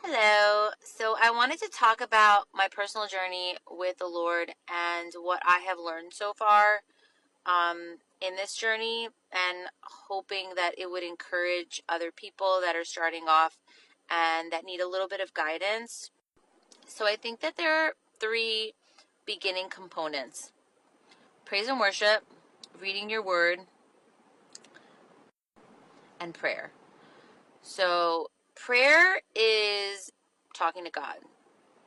Hello. So I wanted to talk about my personal journey with the Lord and what I have learned so far in this journey, and hoping that it would encourage other people that are starting off and that need a little bit of guidance. So I think that there are three beginning components: praise and worship, reading your word, and prayer. So prayer is talking to God,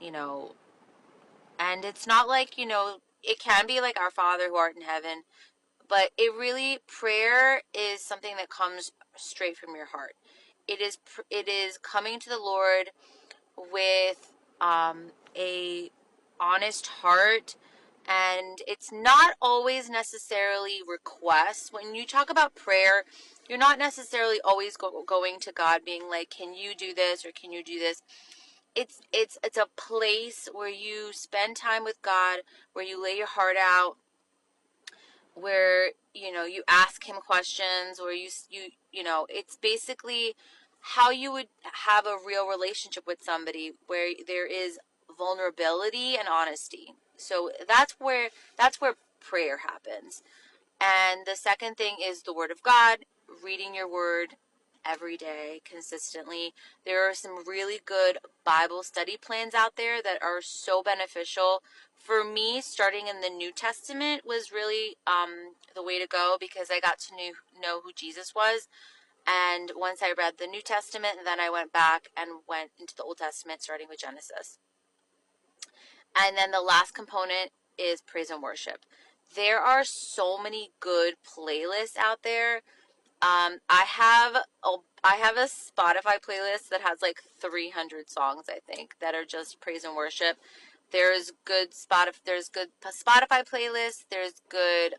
you know, and it's not like, it can be like our Father who art in heaven, but prayer is something that comes straight from your heart. It is coming to the Lord with a honest heart, and it's not always necessarily requests. When you talk about prayer, you're not necessarily always going to God being like, can you do this or can you do this? It's a place where you spend time with God, where you lay your heart out, where you ask him questions, where it's basically how you would have a real relationship with somebody, where there is vulnerability and honesty. So that's where prayer happens. And the second thing is the word of God, reading your word every day consistently. There are some really good Bible study plans out there that are so beneficial. For me, starting in the New Testament was really the way to go, because I got to know who Jesus was. And once I read the New Testament, and then I went back and went into the Old Testament, starting with Genesis. And then the last component is praise and worship. There are so many good playlists out there. I have a Spotify playlist that has like 300 songs, I think, that are just praise and worship. There's good Spotify playlists. There's good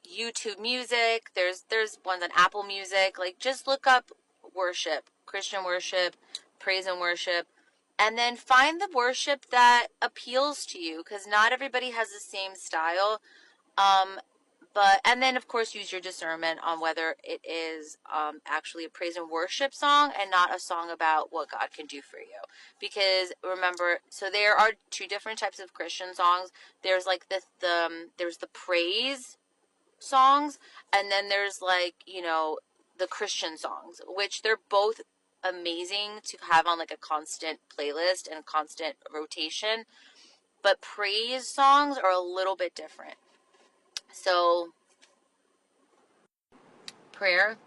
YouTube music. There's ones on Apple Music. Like, just look up worship, Christian worship, praise and worship, and then find the worship that appeals to you, because not everybody has the same style. Um, and then, of course, use your discernment on whether it is actually a praise and worship song and not a song about what God can do for you. Because remember, so there are two different types of Christian songs. There's like there's the praise songs, and then there's like, the Christian songs, which they're both amazing to have on like a constant playlist and constant rotation. But praise songs are a little bit different. So prayer,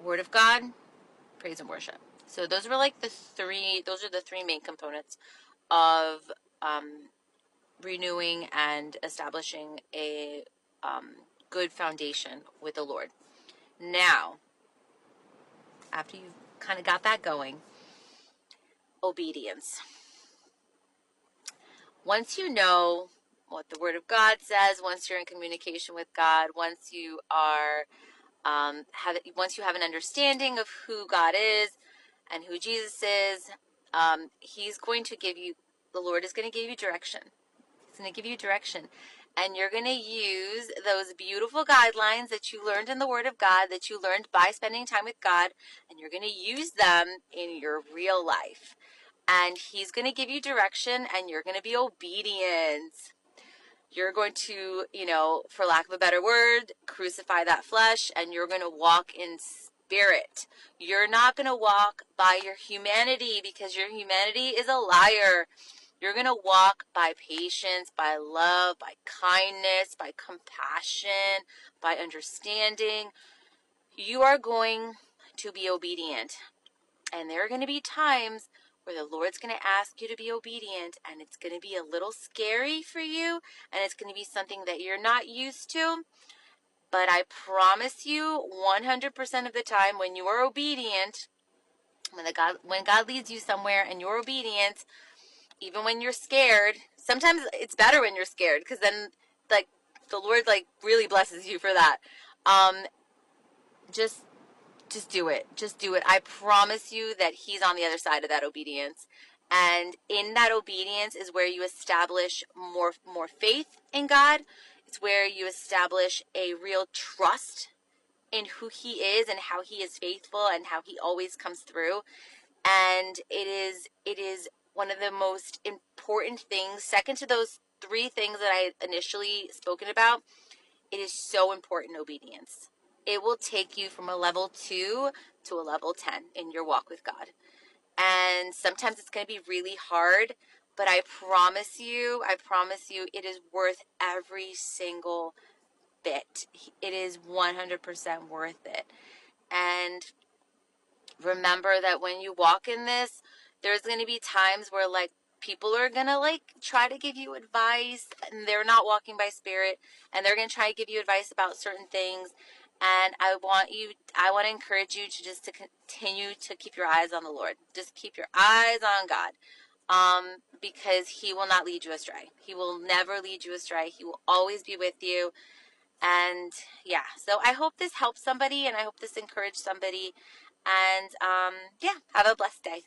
word of God, praise and worship. So those are the three main components of renewing and establishing a good foundation with the Lord. Now, after you've kind of got that going, obedience. Once you know what the Word of God says, once you're in communication with God, once you have an understanding of who God is and who Jesus is, He's going to give you. The Lord is going to give you direction. He's going to give you direction. And you're going to use those beautiful guidelines that you learned in the Word of God, that you learned by spending time with God, and you're going to use them in your real life. And He's going to give you direction, and you're going to be obedient. You're going to, for lack of a better word, crucify that flesh, and you're going to walk in spirit. You're not going to walk by your humanity, because your humanity is a liar. You're going to walk by patience, by love, by kindness, by compassion, by understanding. You are going to be obedient. And there are going to be times where the Lord's going to ask you to be obedient, and it's going to be a little scary for you, and it's going to be something that you're not used to. But I promise you, 100% of the time, when you are obedient, when God leads you somewhere and you're obedient, even when you're scared, sometimes it's better when you're scared, because then, like, the Lord, like, really blesses you for that. Um, just do it. Just do it. I promise you that He's on the other side of that obedience. And in that obedience is where you establish more faith in God. It's where you establish a real trust in who he is and how he is faithful and how he always comes through. And it is one of the most important things, second to those three things that I initially spoken about. It is so important, obedience. It will take you from a level 2 to a level 10 in your walk with God. And sometimes it's going to be really hard, but I promise you, it is worth every single bit. It is 100% worth it. And remember that when you walk in this, there's going to be times where like people are going to like try to give you advice and they're not walking by spirit, and they're going to try to give you advice about certain things. And I want to encourage you to just to continue to keep your eyes on the Lord. Just keep your eyes on God. Because he will not lead you astray. He will never lead you astray. He will always be with you. And yeah, so I hope this helps somebody, and I hope this encouraged somebody. And yeah, have a blessed day.